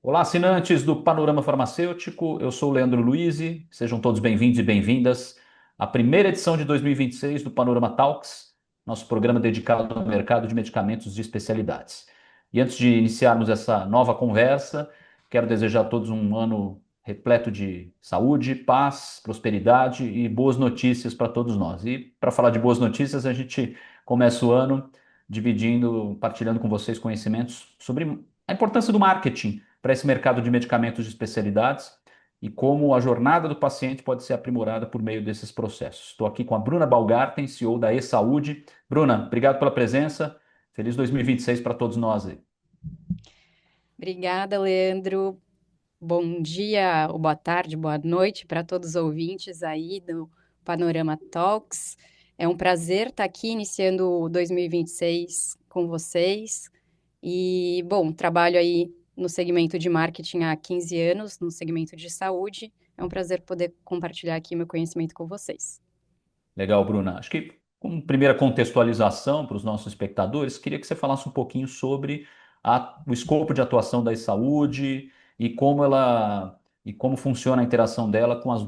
Olá, assinantes do Panorama Farmacêutico. Eu sou o Leandro Luizi. Sejam todos bem-vindos e bem-vindas à primeira edição de 2026 do Panorama Talks, nosso programa dedicado ao mercado de medicamentos de especialidades. E antes de iniciarmos essa nova conversa, quero desejar a todos um ano repleto de saúde, paz, prosperidade e boas notícias para todos nós. E para falar de boas notícias, a gente começa o ano dividindo, partilhando com vocês conhecimentos sobre a importância do marketing para esse mercado de medicamentos de especialidades e como a jornada do paciente pode ser aprimorada por meio desses processos. Estou aqui com a Bruna Balgarten, CEO da E-Saúde. Bruna, obrigado pela presença. Feliz 2026 para todos nós aí. Obrigada, Leandro. Bom dia, ou boa tarde, boa noite para todos os ouvintes aí do Panorama Talks. É um prazer estar aqui iniciando o 2026 com vocês. E, bom, trabalho aí no segmento de marketing há 15 anos, no segmento de saúde. É um prazer poder compartilhar aqui meu conhecimento com vocês. Legal, Bruna. Acho que, como primeira contextualização para os nossos espectadores, queria que você falasse um pouquinho sobre o escopo de atuação da e-saúde e como funciona a interação dela com as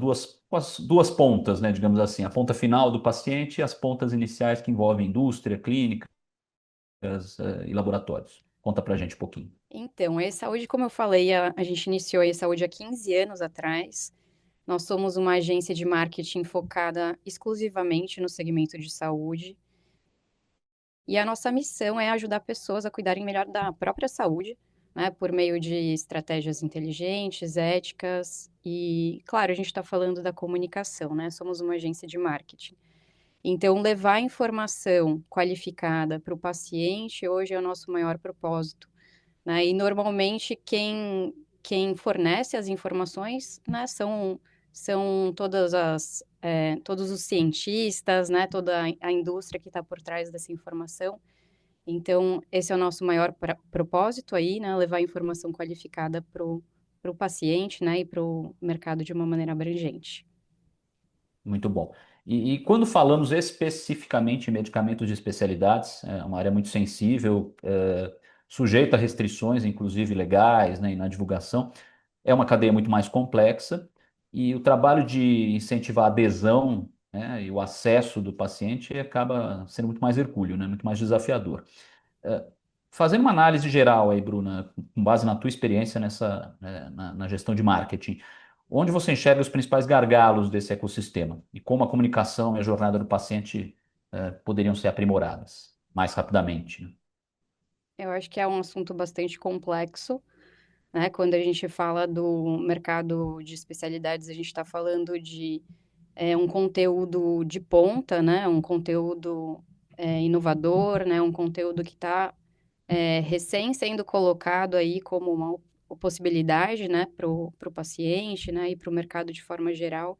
duas pontas, né, digamos assim, a ponta final do paciente e as pontas iniciais que envolvem indústria, clínicas, e laboratórios. Conta pra gente um pouquinho. Então, a e-saúde, como eu falei, a gente iniciou a e-saúde há 15 anos atrás. Nós somos uma agência de marketing focada exclusivamente no segmento de saúde. E a nossa missão é ajudar pessoas a cuidarem melhor da própria saúde, né, por meio de estratégias inteligentes, éticas e, claro, a gente está falando da comunicação, né? Somos uma agência de marketing. Então, levar informação qualificada para o paciente hoje é o nosso maior propósito, né? E normalmente quem fornece as informações, né, são todos os cientistas, né, toda a indústria que está por trás dessa informação. Então, esse é o nosso maior propósito aí, né, levar informação qualificada para o paciente, né, e para o mercado de uma maneira abrangente. Muito bom. E quando falamos especificamente em medicamentos de especialidades, é uma área muito sensível, sujeita a restrições, inclusive legais, né, e na divulgação, é uma cadeia muito mais complexa e o trabalho de incentivar a adesão, né, e o acesso do paciente acaba sendo muito mais hercúleo, né, muito mais desafiador. É, Fazendo uma análise geral aí, Bruna, com base na tua experiência na gestão de marketing, onde você enxerga os principais gargalos desse ecossistema e como a comunicação e a jornada do paciente poderiam ser aprimoradas mais rapidamente, né? Eu acho que é um assunto bastante complexo, né? Quando a gente fala do mercado de especialidades, a gente está falando de um conteúdo de ponta, né? Um conteúdo inovador, né? Um conteúdo que está recém sendo colocado aí como uma possibilidade, né? Para o paciente, né? E para o mercado de forma geral.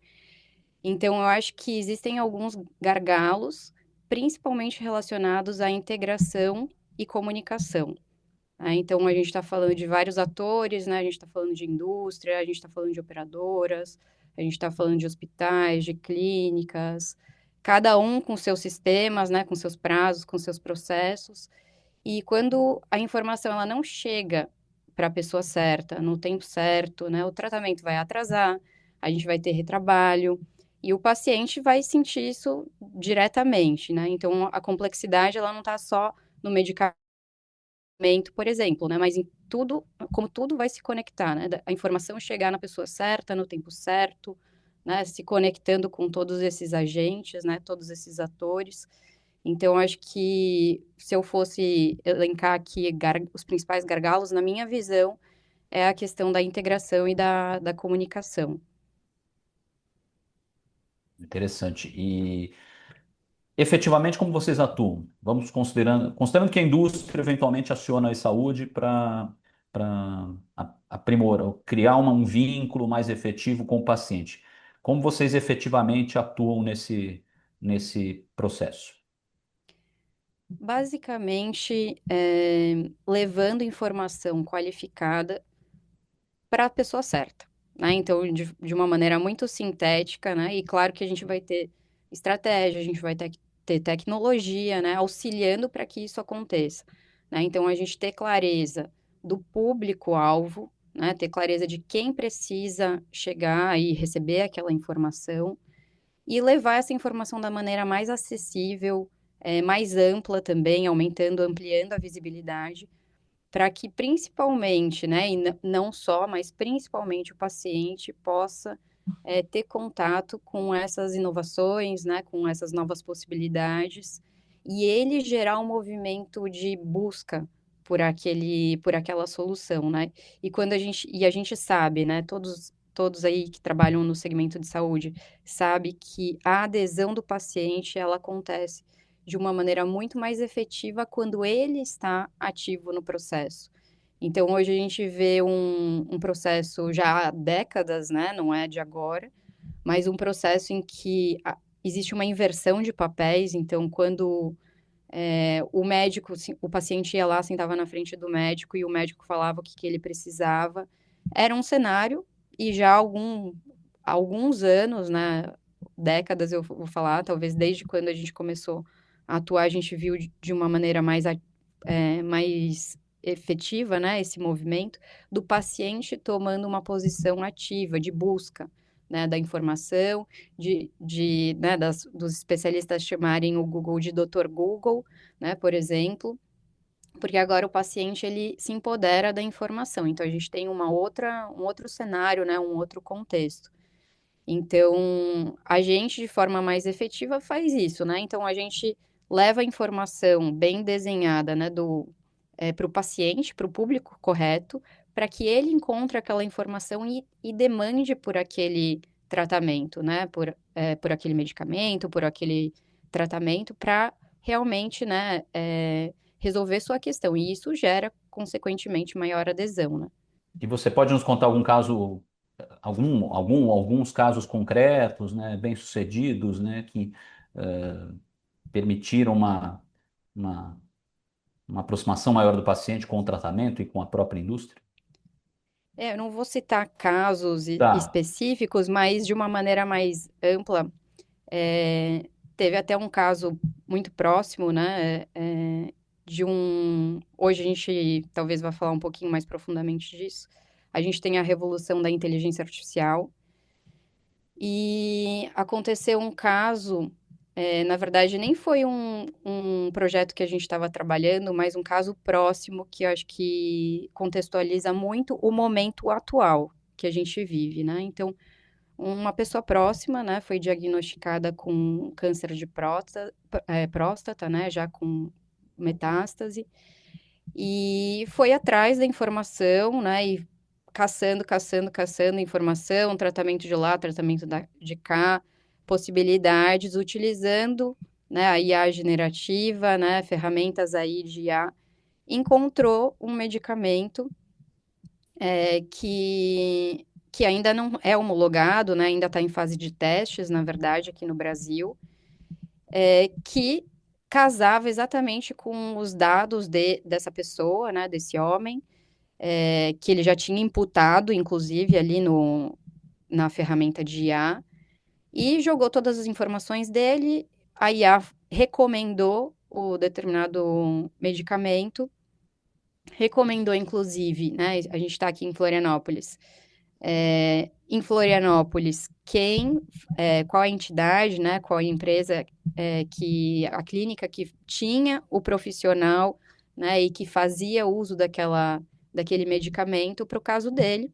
Então, eu acho que existem alguns gargalos, principalmente relacionados à integração e comunicação, né? Então, a gente está falando de vários atores, né? A gente está falando de indústria, a gente está falando de operadoras, a gente está falando de hospitais, de clínicas, cada um com seus sistemas, né? Com seus prazos, com seus processos. E quando a informação ela não chega para a pessoa certa, no tempo certo, né? O tratamento vai atrasar, a gente vai ter retrabalho. E o paciente vai sentir isso diretamente, né? Então, a complexidade, ela não está só no medicamento, por exemplo, né? Mas em tudo, como tudo vai se conectar, né? A informação chegar na pessoa certa, no tempo certo, né? Se conectando com todos esses agentes, né? Todos esses atores. Então, acho que se eu fosse elencar aqui os principais gargalos, na minha visão, é a questão da integração e da comunicação. Interessante. E efetivamente, como vocês atuam? Vamos considerando que a indústria eventualmente aciona a saúde para aprimorar, ou criar um vínculo mais efetivo com o paciente. Como vocês efetivamente atuam nesse processo? Basicamente, levando informação qualificada para a pessoa certa, né? Então, de uma maneira muito sintética, né? E claro que a gente vai ter estratégia, a gente vai ter tecnologia, né? Auxiliando para que isso aconteça, né? Então, a gente ter clareza do público-alvo, né? Ter clareza de quem precisa chegar e receber aquela informação e levar essa informação da maneira mais acessível, mais ampla também, aumentando, ampliando a visibilidade, para que principalmente, né, e não só, mas principalmente o paciente possa ter contato com essas inovações, né, com essas novas possibilidades, e ele gerar um movimento de busca por aquela solução, né? E a gente sabe, né, todos aí que trabalham no segmento de saúde, sabe que a adesão do paciente, ela acontece de uma maneira muito mais efetiva quando ele está ativo no processo. Então, hoje a gente vê um processo já há décadas, né? Não é de agora, mas um processo em que existe uma inversão de papéis. Então, quando o médico, o paciente ia lá, sentava na frente do médico e o médico falava o que ele precisava, era um cenário e já há alguns anos, né? Décadas eu vou falar, talvez desde quando a gente começou a atuar, a gente viu de uma maneira mais efetiva, né, esse movimento do paciente tomando uma posição ativa de busca, né, da informação, né, dos especialistas chamarem o Google de Doutor Google, né, por exemplo, porque agora o paciente ele se empodera da informação. Então a gente tem um outro cenário, né, um outro contexto. Então, a gente, de forma mais efetiva, faz isso, né? Então, a gente leva a informação bem desenhada, né, para o paciente, para o público correto, para que ele encontre aquela informação e demande por aquele tratamento, né? Por aquele medicamento, por aquele tratamento, para realmente, né, resolver sua questão. E isso gera, consequentemente, maior adesão, né? E você pode nos contar algum caso, alguns casos concretos, né, bem-sucedidos, né, que eh, permitiram uma, uma aproximação maior do paciente com o tratamento e com a própria indústria? Eu não vou citar casos Tá. específicos, mas de uma maneira mais ampla, teve até um caso muito próximo, né? Hoje a gente talvez vá falar um pouquinho mais profundamente disso. A gente tem a revolução da inteligência artificial e aconteceu um caso, na verdade, nem foi um projeto que a gente estava trabalhando, mas um caso próximo que eu acho que contextualiza muito o momento atual que a gente vive, né? Então, uma pessoa próxima, né, foi diagnosticada com câncer de próstata, né, já com metástase, e foi atrás da informação, né, e caçando informação, tratamento de lá, tratamento de cá, possibilidades, utilizando, né, a IA generativa, né, ferramentas aí de IA, encontrou um medicamento que ainda não é homologado, né, ainda está em fase de testes, na verdade, aqui no Brasil, que casava exatamente com os dados dessa pessoa, né, desse homem, que ele já tinha imputado, inclusive, ali na ferramenta de IA, e jogou todas as informações dele, a IA recomendou o determinado medicamento, recomendou, inclusive, né, a gente está aqui em Florianópolis, em Florianópolis, qual a entidade, né, qual a empresa, a clínica que tinha o profissional, né, e que fazia uso daquele medicamento para o caso dele.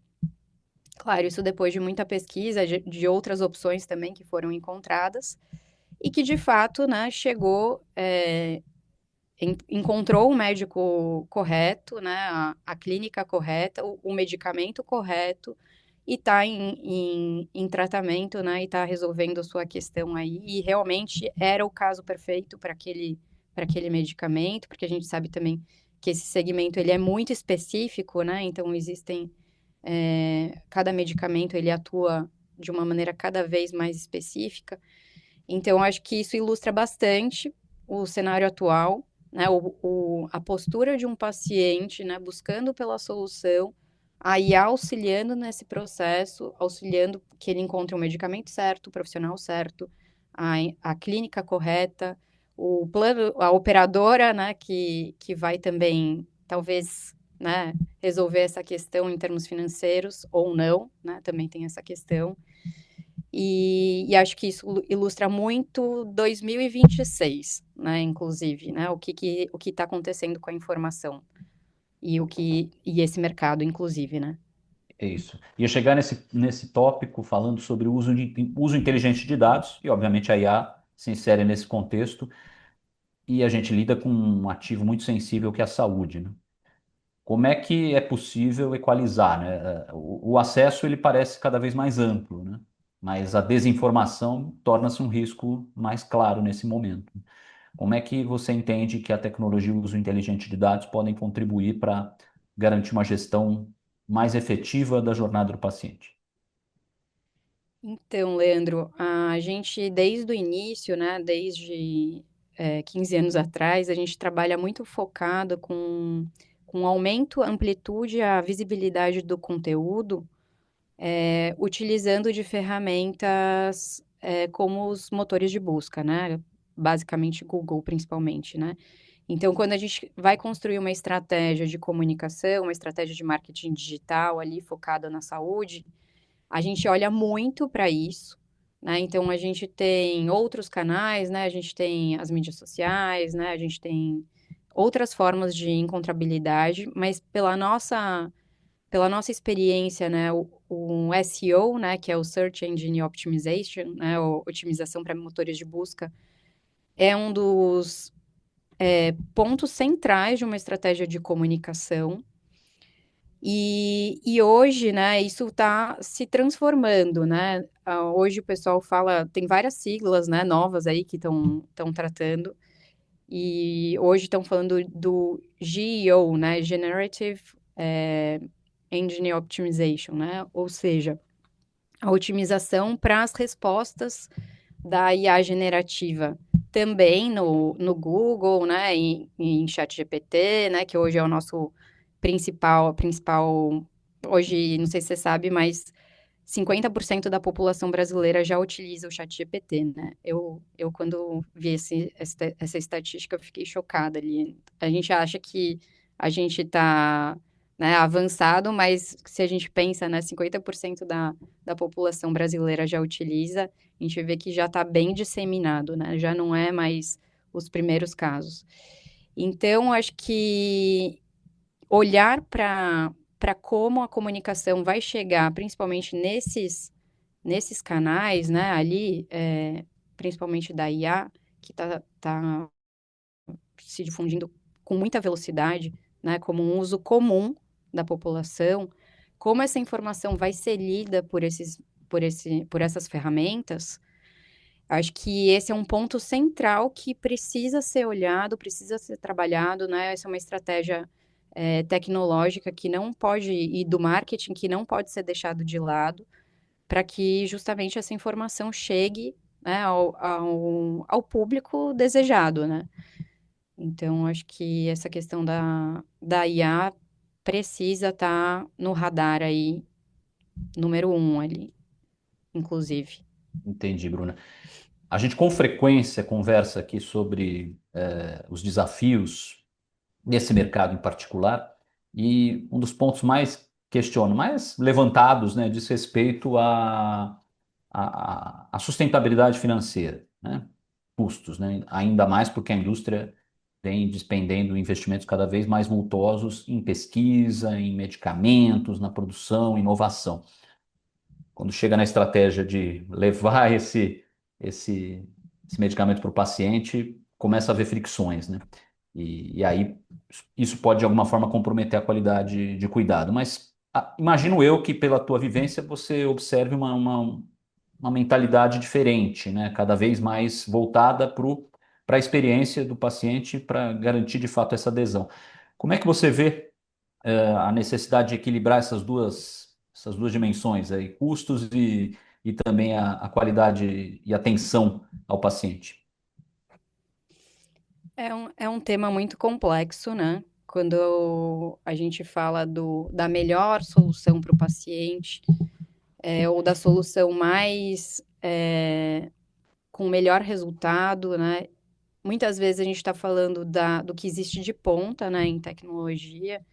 Claro, isso depois de muita pesquisa, de outras opções também que foram encontradas, e que de fato, né, encontrou o médico correto, né, a clínica correta, o medicamento correto, e está em tratamento, né, e está resolvendo a sua questão aí, e realmente era o caso perfeito para aquele medicamento, porque a gente sabe também que esse segmento ele é muito específico, né, então cada medicamento ele atua de uma maneira cada vez mais específica, então acho que isso ilustra bastante o cenário atual, né, a postura de um paciente, né, buscando pela solução, aí auxiliando nesse processo, auxiliando que ele encontre o medicamento certo, o profissional certo, a clínica correta, o plano, a operadora, né, que vai também, talvez, né, resolver essa questão em termos financeiros ou não, né, também tem essa questão. E acho que isso ilustra muito 2026, né, inclusive, né, o que está acontecendo com a informação e esse mercado, inclusive, né. É isso. Ia chegar nesse tópico falando sobre o uso inteligente de dados, e obviamente a IA se insere nesse contexto, e a gente lida com um ativo muito sensível que é a saúde, né? Como é que é possível equalizar, né? O acesso ele parece cada vez mais amplo, né? Mas a desinformação torna-se um risco mais claro nesse momento. Como é que você entende que a tecnologia e o uso inteligente de dados podem contribuir para garantir uma gestão mais efetiva da jornada do paciente? Então, Leandro, a gente desde o início, né, desde 15 anos atrás, a gente trabalha muito focado com aumento, amplitude, a visibilidade do conteúdo, utilizando de ferramentas como os motores de busca, né? Basicamente Google, principalmente, né? Então, quando a gente vai construir uma estratégia de comunicação, uma estratégia de marketing digital ali focada na saúde, a gente olha muito para isso, né? Então, a gente tem outros canais, né? A gente tem as mídias sociais, né? A gente tem outras formas de encontrabilidade, mas pela nossa experiência, né, o SEO, né, que é o Search Engine Optimization, né, otimização para motores de busca, é um dos pontos centrais de uma estratégia de comunicação. E hoje, né, isso está se transformando, né? Hoje o pessoal fala, tem várias siglas, né, novas aí que estão tratando. E hoje estão falando do GEO, né, Generative Engine Optimization, né? Ou seja, a otimização para as respostas da IA generativa também no Google, né, em ChatGPT, né, que hoje é o nosso principal, hoje, não sei se você sabe, mas 50% da população brasileira já utiliza o ChatGPT, né? Eu quando vi essa estatística, eu fiquei chocada ali. A gente acha que a gente está, né, avançado, mas se a gente pensa, né, 50% da população brasileira já utiliza, a gente vê que já está bem disseminado, né? Já não é mais os primeiros casos. Então, acho que olhar para como a comunicação vai chegar, principalmente nesses canais, né, ali, principalmente da IA, que tá se difundindo com muita velocidade, né, como um uso comum da população, como essa informação vai ser lida por essas ferramentas, acho que esse é um ponto central que precisa ser olhado, precisa ser trabalhado, né? Essa é uma estratégia tecnológica que não pode, e do marketing que não pode ser deixado de lado, para que justamente essa informação chegue, né, ao público desejado, né? Então, acho que essa questão da IA precisa estar no radar aí, número um ali, inclusive. Entendi, Bruna. A gente com frequência conversa aqui sobre os desafios nesse mercado em particular, e um dos pontos mais questiono, mais levantados, né, diz respeito à sustentabilidade financeira, né? Custos, né? Ainda mais porque a indústria vem despendendo investimentos cada vez mais vultosos em pesquisa, em medicamentos, na produção, inovação. Quando chega na estratégia de levar esse, esse medicamento para o paciente, começa a haver fricções, né? E aí isso pode de alguma forma comprometer a qualidade de cuidado. Mas imagino eu que pela tua vivência você observe uma mentalidade diferente, né? Cada vez mais voltada para a experiência do paciente para garantir de fato essa adesão. Como é que você vê a necessidade de equilibrar essas duas dimensões aí, custos e também a qualidade e atenção ao paciente? É um tema muito complexo, né? Quando a gente fala da melhor solução para o paciente, ou da solução com melhor resultado, né? Muitas vezes a gente está falando do que existe de ponta, né, em tecnologia.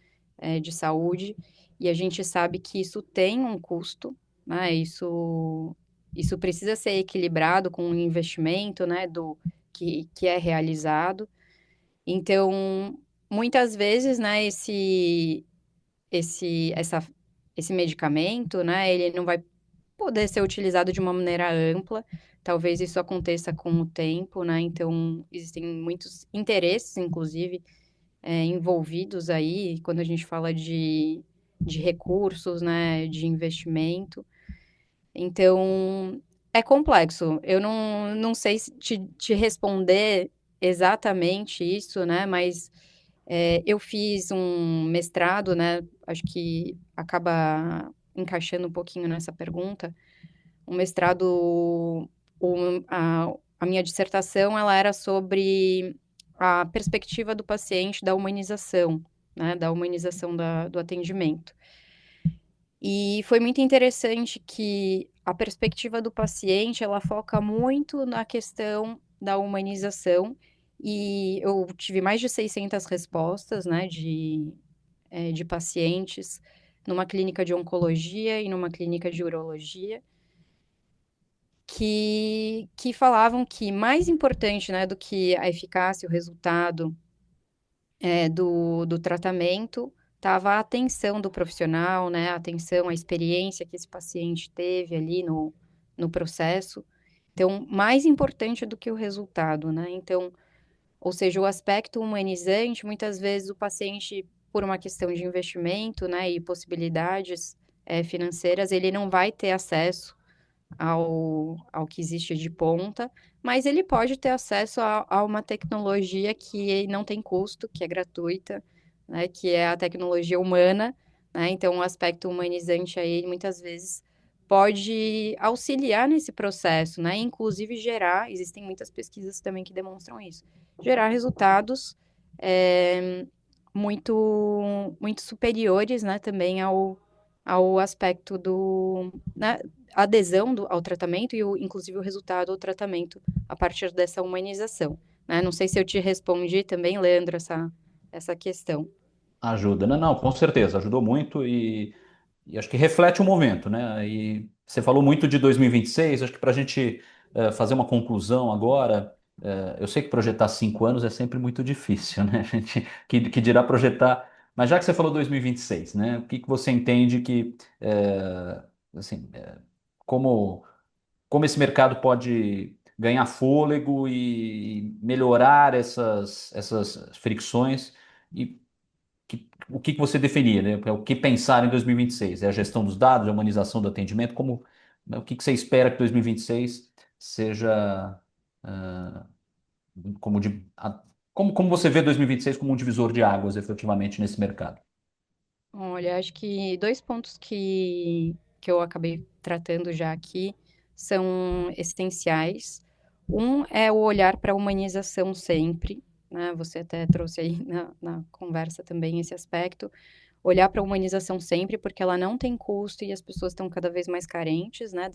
de saúde, e a gente sabe que isso tem um custo, né? Isso precisa ser equilibrado com o investimento, né, que é realizado. Então, muitas vezes, né, esse, essa, esse medicamento, né, ele não vai poder ser utilizado de uma maneira ampla. Talvez isso aconteça com o tempo, né? Então, existem muitos interesses, inclusive, envolvidos aí, quando a gente fala de recursos, né, de investimento. Então, é complexo. Eu não sei se te responder exatamente isso, né, mas eu fiz um mestrado, né, acho que acaba encaixando um pouquinho nessa pergunta. Um mestrado, a minha dissertação, ela era sobre a perspectiva do paciente da humanização, né, da humanização do atendimento. E foi muito interessante que a perspectiva do paciente, ela foca muito na questão da humanização, e eu tive mais de 600 respostas, né, de pacientes numa clínica de oncologia e numa clínica de urologia, que falavam que mais importante, né, do que a eficácia, o resultado do tratamento, estava a atenção do profissional, né, a atenção, a experiência que esse paciente teve ali no processo. Então, mais importante do que o resultado, né? Então, ou seja, o aspecto humanizante, muitas vezes o paciente, por uma questão de investimento, né, e possibilidades financeiras, ele não vai ter acesso ao que existe de ponta, mas ele pode ter acesso a uma tecnologia que não tem custo, que é gratuita, né, que é a tecnologia humana, né? Então, o aspecto humanizante aí, muitas vezes, pode auxiliar nesse processo, né? Inclusive existem muitas pesquisas também que demonstram isso, gerar resultados é, muito superiores, né, também ao aspecto né, adesão ao tratamento e, inclusive, o resultado do tratamento a partir dessa humanização, né? Não sei se eu te respondi também, Leandro, essa questão. Ajuda, né? Não, com certeza, ajudou muito e acho que reflete o momento, né? E você falou muito de 2026, acho que para a gente fazer uma conclusão agora, eu sei que projetar 5 anos é sempre muito difícil, né? A gente que dirá projetar, mas já que você falou 2026, né? O que que você entende que, assim, como, como esse mercado pode ganhar fôlego e melhorar essas fricções? E o que que você definia, né? O que pensar em 2026? É a gestão dos dados, a humanização do atendimento? Como, né, o que que você espera que 2026 seja, ah, como, como você vê 2026 como um divisor de águas, efetivamente, nesse mercado? Olha, acho que dois pontos que eu acabei tratando já aqui são essenciais. Um é o olhar para a humanização sempre, né? Você até trouxe aí na conversa também esse aspecto. Olhar para a humanização sempre, porque ela não tem custo e as pessoas estão cada vez mais carentes, né,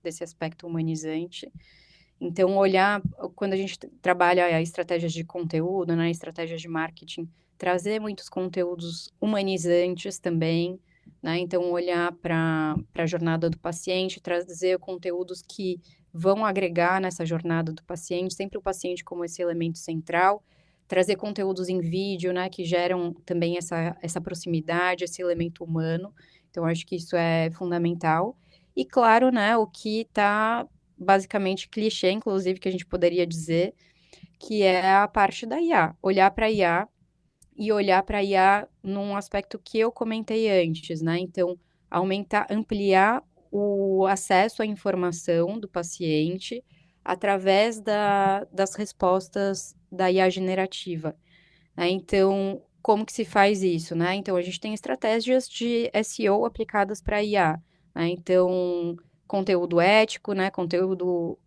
desse aspecto humanizante. Então, olhar, quando a gente trabalha estratégias de conteúdo, né, estratégias de marketing, trazer muitos conteúdos humanizantes também, né? Então, olhar para a jornada do paciente, trazer conteúdos que vão agregar nessa jornada do paciente, sempre o paciente como esse elemento central, trazer conteúdos em vídeo, né, que geram também essa proximidade, esse elemento humano. Então, acho que isso é fundamental. E, claro, né, o que está basicamente clichê, inclusive, que a gente poderia dizer, que é a parte da IA. Olhar para a IA e olhar para a IA num aspecto que eu comentei antes, né? Então, ampliar o acesso à informação do paciente através das respostas da IA generativa, né? Então, como que se faz isso, né? Então, a gente tem estratégias de SEO aplicadas para IA, né? Então, conteúdo ético, né? Conteúdo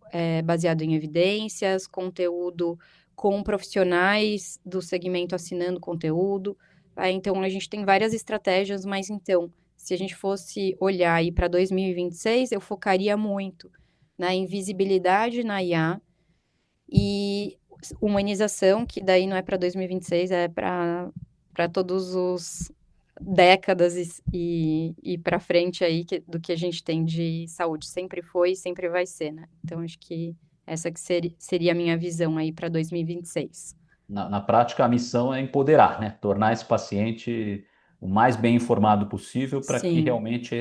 baseado em evidências, conteúdo com profissionais do segmento assinando conteúdo, tá? Então, a gente tem várias estratégias, mas então, se a gente fosse olhar aí para 2026, eu focaria muito na invisibilidade na IA e humanização, que daí não é para 2026, é para todos décadas e para frente aí do que a gente tem de saúde. Sempre foi e sempre vai ser, né? Então, acho que essa que seria a minha visão aí para 2026. Na prática, a missão é empoderar, né? Tornar esse paciente o mais bem informado possível para que Sim, realmente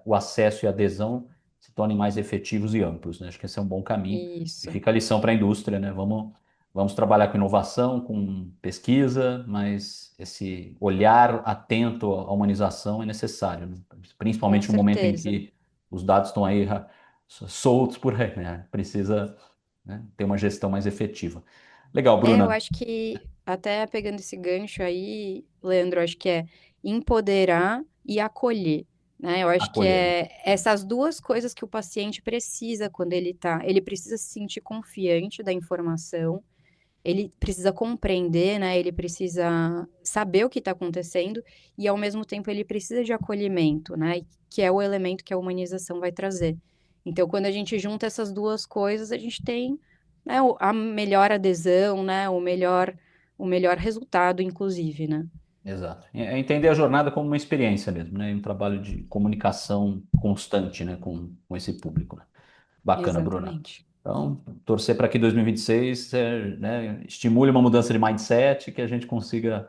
o acesso e a adesão se tornem mais efetivos e amplos, né? Acho que esse é um bom caminho. E isso, fica a lição para a indústria, né? Vamos trabalhar com inovação, com pesquisa, mas esse olhar atento à humanização é necessário, né? com Principalmente no momento em certeza. que os dados estão aí soltos por aí, né? Precisa, né, ter uma gestão mais efetiva. Legal, Eu Bruna. acho que, até pegando esse gancho aí, Leandro, acho que é empoderar e acolher, né? Eu acho que Acolher, né? é essas duas coisas que o paciente precisa quando ele precisa se sentir confiante da informação, ele precisa compreender, né? Ele precisa saber o que está acontecendo e, ao mesmo tempo, ele precisa de acolhimento, né? Que é o elemento que a humanização vai trazer. Então, quando a gente junta essas duas coisas, a gente tem, né, a melhor adesão, né? O melhor resultado, inclusive, né? Exato. É entender a jornada como uma experiência mesmo, né? Um trabalho de comunicação constante, né? Com esse público, né? Bacana, Bruna. Exatamente. Então, torcer para que 2026, né, estimule uma mudança de mindset, que a gente consiga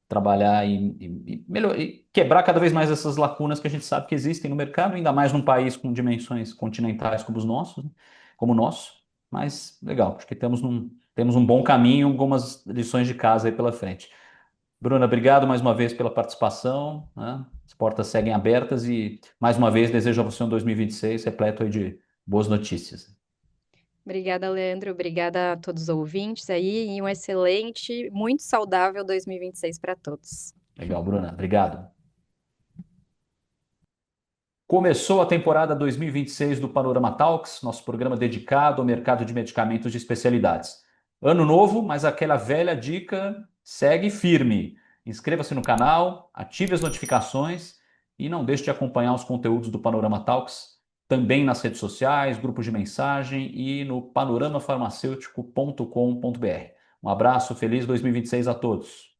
trabalhar e quebrar cada vez mais essas lacunas que a gente sabe que existem no mercado, ainda mais num país com dimensões continentais como os nossos, né? Como o nosso. Mas legal, acho que temos um bom caminho, algumas lições de casa aí pela frente. Bruna, obrigado mais uma vez pela participação, né? As portas seguem abertas e, mais uma vez, desejo a você um 2026 repleto aí de boas notícias. Obrigada, Leandro. Obrigada a todos os ouvintes aí e um excelente, muito saudável 2026 para todos. Legal, Bruna. Obrigado. Começou a temporada 2026 do Panorama Talks, nosso programa dedicado ao mercado de medicamentos de especialidades. Ano novo, mas aquela velha dica segue firme. Inscreva-se no canal, ative as notificações e não deixe de acompanhar os conteúdos do Panorama Talks também nas redes sociais, grupos de mensagem e no panoramafarmacêutico.com.br. Um abraço, feliz 2026 a todos.